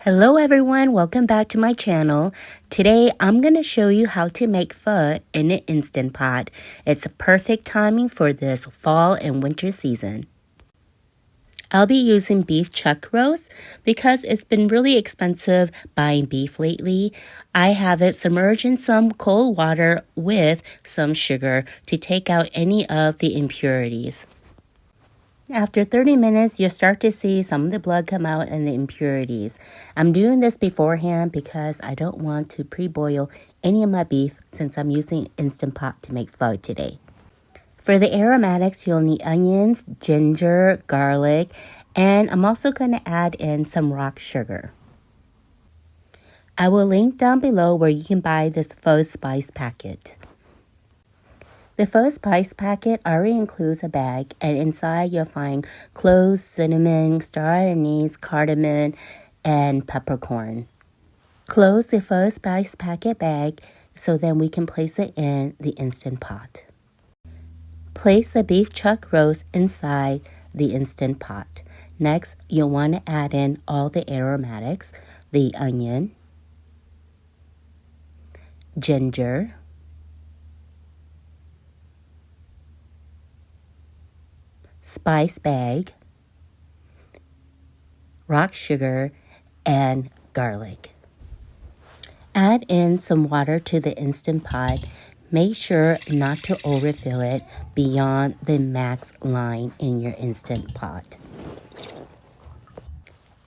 Hello everyone, welcome back to my channel. Today I'm going to show you how to make pho in an Instant Pot. It's a perfect timing for this fall and winter season. I'll be using beef chuck roast because it's been really expensive buying beef lately. I have it submerged in some cold water with some sugar to take out any of the impurities. After 30 minutes, you'll start to see some of the blood come out and the impurities. I'm doing this beforehand because I don't want to pre-boil any of my beef since I'm using Instant Pot to make pho today. For the aromatics, you'll need onions, ginger, garlic, and I'm also going to add in some rock sugar. I will link down below where you can buy this Pho Spice packet. The Pho Spice packet already includes a bag, and inside you'll find cloves, cinnamon, star anise, cardamom, and peppercorn. Close the Pho Spice packet bag so then we can place it in the Instant Pot. Place the beef chuck roast inside the Instant Pot. Next, you'll want to add in all the aromatics, the onion, ginger, spice bag, rock sugar, and garlic. Add in some water to the Instant Pot. Make sure not to overfill it beyond the max line in your Instant Pot.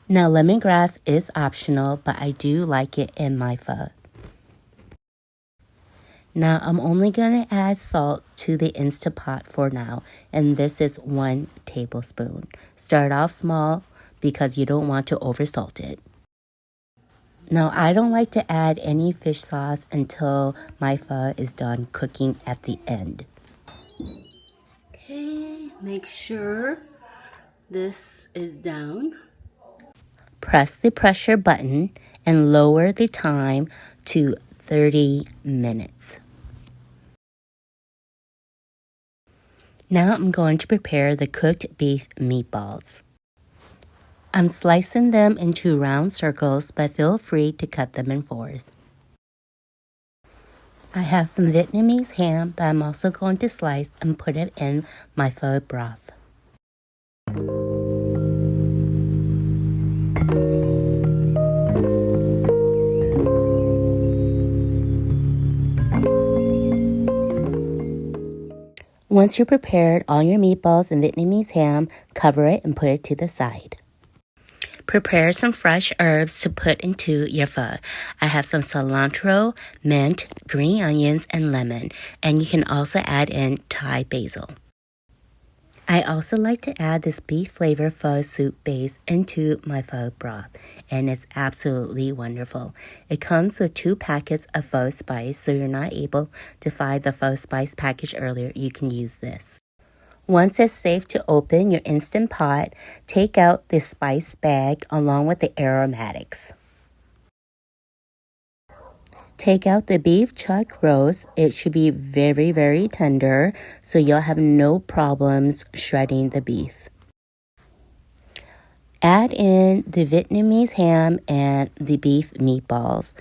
Now, lemongrass is optional, but I do like it in my pho. Now, I'm only going to add salt to the Instant Pot for now, and this is 1 tablespoon. Start off small because you don't want to oversalt it. Now, I don't like to add any fish sauce until my pho is done cooking at the end. Okay, make sure this is down. Press the pressure button and lower the time to 30 minutes. Now I'm going to prepare the cooked beef meatballs. I'm slicing them into round circles, but feel free to cut them in 4s. I have some Vietnamese ham that I'm also going to slice and put it in my pho broth. Once you're prepared all your meatballs and Vietnamese ham, cover it and put it to the side. Prepare some fresh herbs to put into your pho. I have some cilantro, mint, green onions, and lemon, and you can also add in Thai basil. I also like to add this beef flavor pho soup base into my pho broth, and it's absolutely wonderful. It comes with 2 packets of Pho Spice, so you're not able to find the Pho Spice package earlier, you can use this. Once it's safe to open your Instant Pot, take out the spice bag along with the aromatics. Take out the beef chuck roast. It should be very, very tender, so you'll have no problems shredding the beef. Add in the Vietnamese ham and the beef meatballs.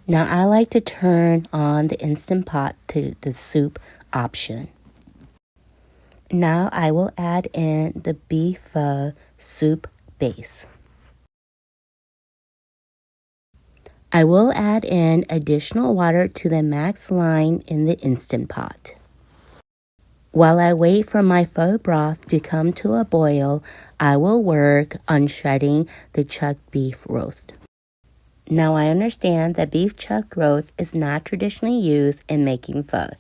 Now I like to turn on the Instant Pot to the soup option. Now I will add in the beef pho soup base. I will add in additional water to the max line in the Instant Pot. While I wait for my pho broth to come to a boil, I will work on shredding the chuck beef roast. Now I understand that beef chuck roast is not traditionally used in making pho,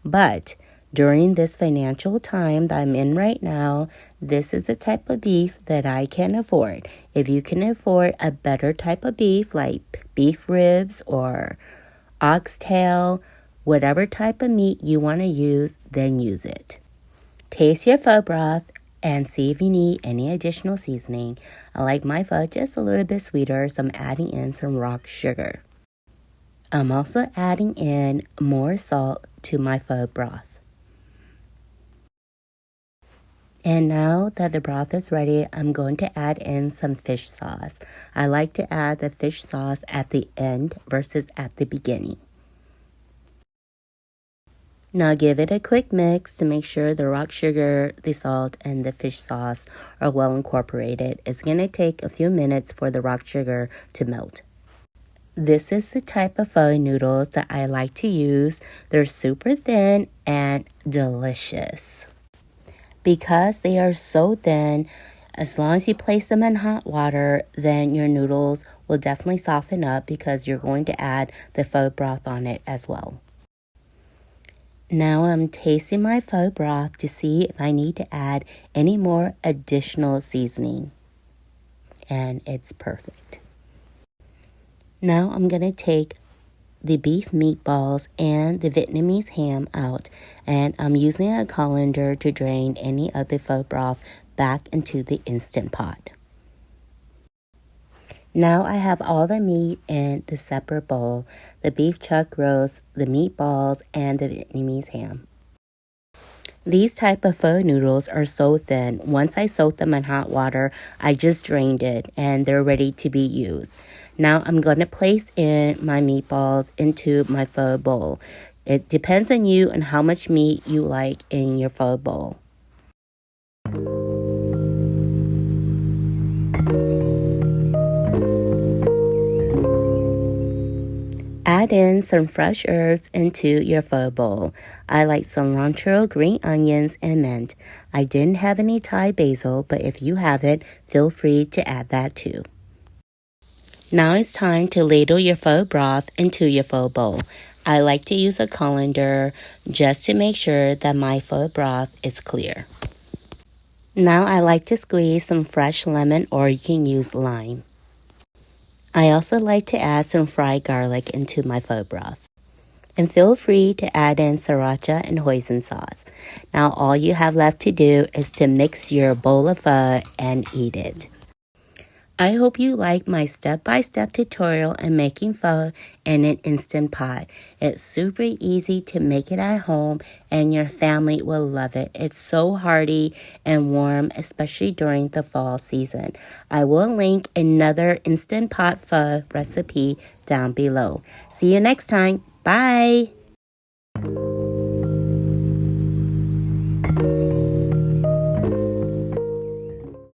but during this financial time that I'm in right now, this is the type of beef that I can afford. If you can afford a better type of beef like beef ribs or oxtail, whatever type of meat you want to use, then use it. Taste your pho broth and see if you need any additional seasoning. I like my pho just a little bit sweeter, so I'm adding in some rock sugar. I'm also adding in more salt to my pho broth. And now that the broth is ready, I'm going to add in some fish sauce. I like to add the fish sauce at the end versus at the beginning. Now give it a quick mix to make sure the rock sugar, the salt, and the fish sauce are well incorporated. It's going to take a few minutes for the rock sugar to melt. This is the type of pho noodles that I like to use. They're super thin and delicious. Because they are so thin, as long as you place them in hot water, then your noodles will definitely soften up because you're going to add the pho broth on it as well. Now I'm tasting my pho broth to see if I need to add any more additional seasoning. And it's perfect. Now I'm going to take the beef meatballs and the Vietnamese ham out, and I'm using a colander to drain any of the pho broth back into the Instant Pot. Now I have all the meat in the separate bowl, the beef chuck roast, the meatballs, and the Vietnamese ham. These type of pho noodles are so thin. Once I soak them in hot water, I just drained it and they're ready to be used. Now I'm going to place in my meatballs into my pho bowl. It depends on you and how much meat you like in your pho bowl. Add in some fresh herbs into your pho bowl. I like cilantro, green onions, and mint. I didn't have any Thai basil, but if you have it, feel free to add that too. Now it's time to ladle your pho broth into your pho bowl. I like to use a colander just to make sure that my pho broth is clear. Now I like to squeeze some fresh lemon, or you can use lime. I also like to add some fried garlic into my pho broth. And feel free to add in Sriracha and Hoisin Sauce. Now all you have left to do is to mix your bowl of pho and eat it. I hope you like my step-by-step tutorial on making pho in an Instant Pot. It's super easy to make it at home and your family will love it. It's so hearty and warm, especially during the fall season. I will link another Instant Pot pho recipe down below. See you next time. Bye!